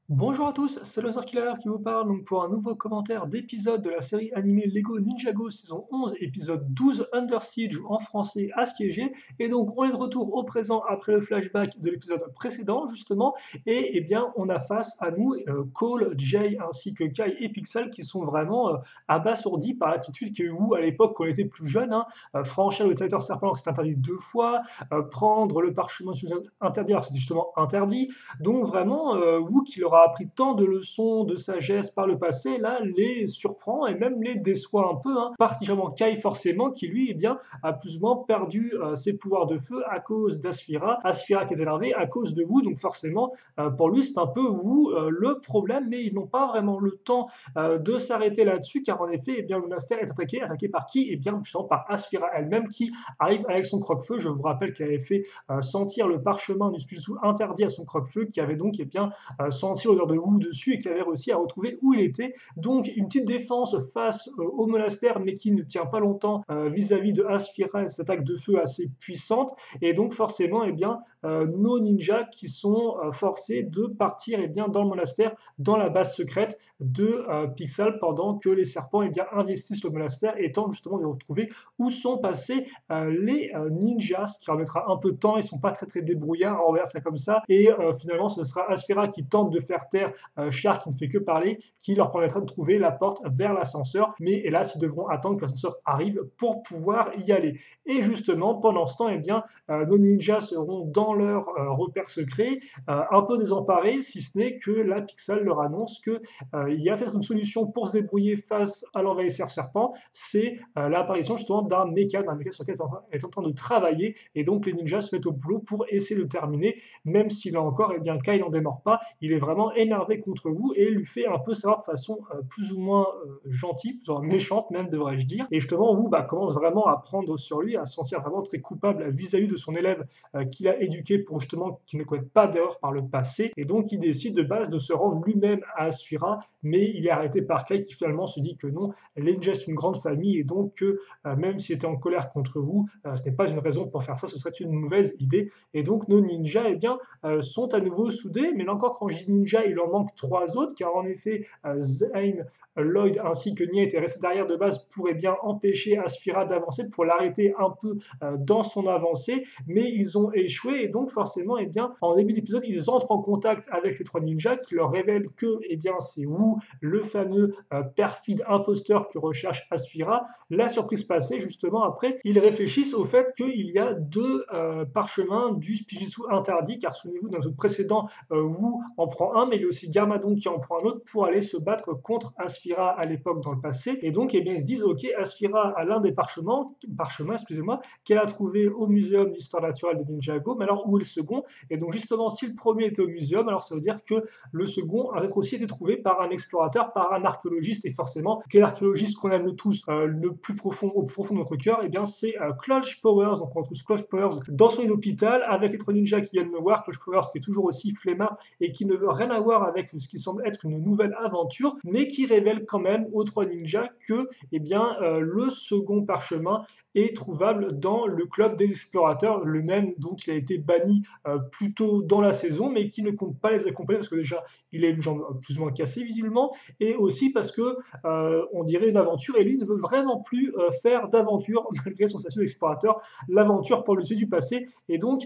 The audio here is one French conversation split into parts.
Bonjour à tous, c'est Lothar Killer qui vous parle donc pour un nouveau commentaire d'épisode de la série animée Lego Ninjago saison 11, épisode 12 Under Siege ou en français Assiégé. Et donc on est de retour au présent après le flashback de l'épisode précédent justement. Et eh bien on a face à nous Cole, Jay ainsi que Kai et Pixel qui sont vraiment abasourdis par l'attitude qu'il y a eu à l'époque quand on était plus jeune. Franchir le territoire serpent alors que c'était interdit 2 fois, prendre le parchemin interdit alors que c'était justement interdit. Donc vraiment, Wu qui leur a appris tant de leçons de sagesse par le passé, là, les surprend et même les déçoit un peu, particulièrement Kai forcément qui lui, eh bien, a plus ou moins perdu ses pouvoirs de feu à cause d'Asphira. Asphira qui est énervé à cause de Wu, donc forcément, pour lui, c'est un peu Wu le problème, mais ils n'ont pas vraiment le temps de s'arrêter là-dessus, car en effet, eh bien, le monastère est attaqué par qui? Eh bien, justement par Asphira elle-même qui arrive avec son croque-feu. Je vous rappelle qu'elle avait fait sentir le parchemin du Spirou interdit à son croque-feu, qui avait donc bien senti l'odeur de Wu dessus et qui avait réussi à retrouver où il était. Donc une petite défense face au monastère, mais qui ne tient pas longtemps vis-à-vis de Asphyra, cette attaque de feu assez puissante. Et donc forcément, nos ninjas qui sont forcés de partir dans le monastère, dans la base secrète de Pixel, pendant que les serpents investissent le monastère et tentent justement de retrouver où sont passés les ninjas, ce qui leur mettra un peu de temps. Ils sont pas très débrouillards, on va dire ça comme ça. Et finalement, ce sera Asphyra qui tente de faire taire Char qui ne fait que parler, qui leur permettra de trouver la porte vers l'ascenseur. Mais hélas, ils devront attendre que l'ascenseur arrive pour pouvoir y aller. Et justement, pendant ce temps, nos ninjas seront dans leur repère secret, un peu désemparés, si ce n'est que la Pixel leur annonce que il y a peut-être une solution pour se débrouiller face à l'envahisseur serpent, c'est l'apparition justement d'un méca sur lequel elle est en train de travailler, et donc les ninjas se mettent au boulot pour essayer de le terminer, même si là encore, Kai n'en démord pas, il est vraiment énervé contre vous et lui fait un peu savoir de façon plus ou moins gentille, plus ou moins méchante même devrais-je dire, et justement vous commence vraiment à prendre sur lui, à se sentir vraiment très coupable vis-à-vis de son élève qu'il a éduqué pour justement qu'il ne commette pas d'erreur par le passé, et donc il décide de base de se rendre lui-même à Asphira, mais il est arrêté par Kai qui finalement se dit que non, les ninjas c'est une grande famille, et donc que même s'il était en colère contre vous, ce n'est pas une raison pour faire ça, ce serait une mauvaise idée. Et donc nos ninjas sont à nouveau soudés, mais là encore quand je dis ninja, il en manque 3 autres, car en effet Zane, Lloyd ainsi que Nia étaient restés derrière de base pour empêcher Asphira d'avancer, pour l'arrêter un peu dans son avancée, mais ils ont échoué, et donc forcément en début d'épisode ils entrent en contact avec les 3 ninjas qui leur révèlent que c'est Wu, le fameux perfide imposteur que recherche Asphira. La surprise passée, justement, après, ils réfléchissent au fait qu'il y a 2 parchemins du Spijitsu interdit, car souvenez-vous, dans le précédent, Wu en prend un, mais il y a aussi Garmadon qui en prend un autre pour aller se battre contre Asphira à l'époque dans le passé. Et donc, ils se disent, ok, Asphira a l'un des parchemins, excusez-moi, qu'elle a trouvé au Muséum d'Histoire naturelle de Ninjago, mais alors où est le second? Et donc, justement, si le premier était au Muséum, alors ça veut dire que le second a peut-être aussi été trouvé par un explorateur, par un archéologiste, et forcément, quel archéologiste qu'on aime le tous, le plus profond, au profond de notre cœur, c'est Clutch Powers. Donc on retrouve Clutch Powers dans son lit d'hôpital avec les 3 ninjas qui viennent me voir. Clutch Powers qui est toujours aussi flemmard et qui ne veut rien avoir avec ce qui semble être une nouvelle aventure, mais qui révèle quand même aux 3 ninjas que le second parchemin est trouvable dans le club des explorateurs, le même dont il a été banni plus tôt dans la saison, mais qui ne compte pas les accompagner parce que déjà il a une jambe plus ou moins cassée visiblement, et aussi parce que on dirait une aventure, et lui ne veut vraiment plus faire d'aventure malgré son statut d'explorateur. L'aventure pour lui c'est du passé, et donc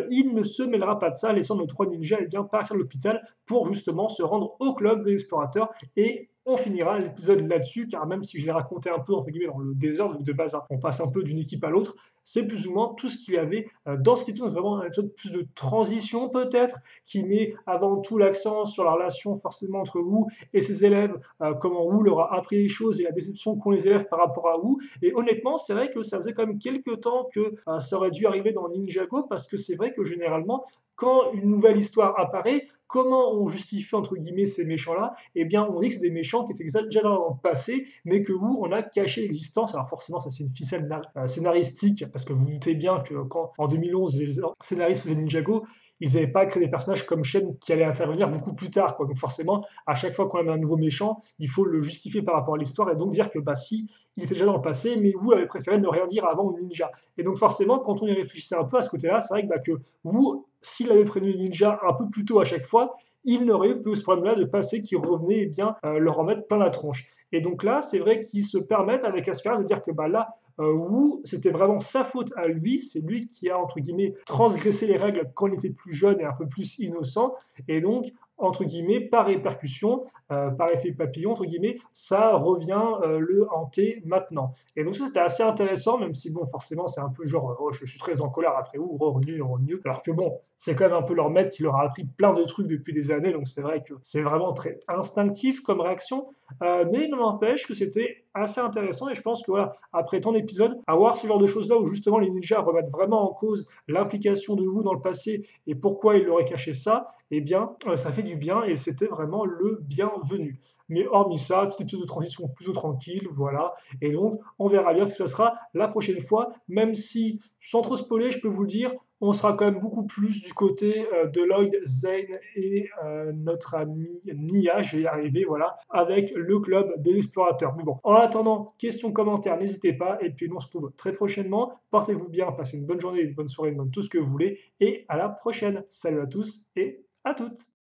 il ne se mêlera pas de ça, laissant nos 3 ninjas partir de l'hôpital pour justement se rendre au club des explorateurs. Et on finira l'épisode là-dessus, car même si je l'ai raconté un peu entre guillemets dans le désordre de base, on passe un peu d'une équipe à l'autre, c'est plus ou moins tout ce qu'il y avait dans cet épisode. Vraiment un épisode plus de transition peut-être, qui met avant tout l'accent sur la relation forcément entre Wu et ses élèves, comment Wu leur a appris les choses et la déception qu'ont les élèves par rapport à Wu. Et honnêtement, c'est vrai que ça faisait quand même quelques temps que ça aurait dû arriver dans Ninjago, parce que c'est vrai que généralement, quand une nouvelle histoire apparaît, comment on justifie entre guillemets ces méchants-là? On dit que c'est des méchants qui étaient déjà dans le passé, mais que Wu en a caché l'existence. Alors forcément, ça c'est une ficelle scénaristique, parce que vous doutez bien que quand en 2011 les scénaristes faisaient Ninjago, ils n'avaient pas créé des personnages comme Shen qui allaient intervenir beaucoup plus tard, quoi. Donc forcément, à chaque fois qu'on a un nouveau méchant, il faut le justifier par rapport à l'histoire, et donc dire que si, il était déjà dans le passé, mais Wu avait préféré ne rien dire avant au ninja. Et donc forcément, quand on y réfléchissait un peu à ce côté-là, c'est vrai que Wu, s'il avait prévenu les ninjas un peu plus tôt à chaque fois, il n'aurait eu ce problème-là de passé qui revenait leur en mettre plein la tronche. Et donc là, c'est vrai qu'ils se permettent avec Aspera de dire que bah là, Wu, c'était vraiment sa faute à lui, c'est lui qui a, entre guillemets, transgressé les règles quand il était plus jeune et un peu plus innocent, et donc, entre guillemets, par répercussion, par effet papillon, entre guillemets, ça revient le hanter maintenant. Et donc ça, c'était assez intéressant, même si, bon, forcément, c'est un peu genre, oh, je suis très en colère après Wu, revenu, revenu, alors que bon, c'est quand même un peu leur maître qui leur a appris plein de trucs depuis des années, donc c'est vrai que c'est vraiment très instinctif comme réaction, mais il n'empêche que c'était assez intéressant, et je pense que voilà, après tant d'épisodes, avoir ce genre de choses-là où justement les ninjas remettent vraiment en cause l'implication de Wu dans le passé et pourquoi il aurait caché ça, eh bien, ça fait du bien et c'était vraiment le bienvenu. Mais hormis ça, tout épisode de transition plutôt tranquille, voilà. Et donc, on verra bien ce qui se passera la prochaine fois, même si, sans trop spoiler, je peux vous le dire, on sera quand même beaucoup plus du côté de Lloyd, Zane et notre ami Nia, je vais y arriver, voilà, avec le club des explorateurs. Mais bon, en attendant, questions, commentaires, n'hésitez pas, et puis nous on se retrouve très prochainement. Portez-vous bien, passez une bonne journée, une bonne soirée, une bonne tout ce que vous voulez, et à la prochaine. Salut à tous et à toutes.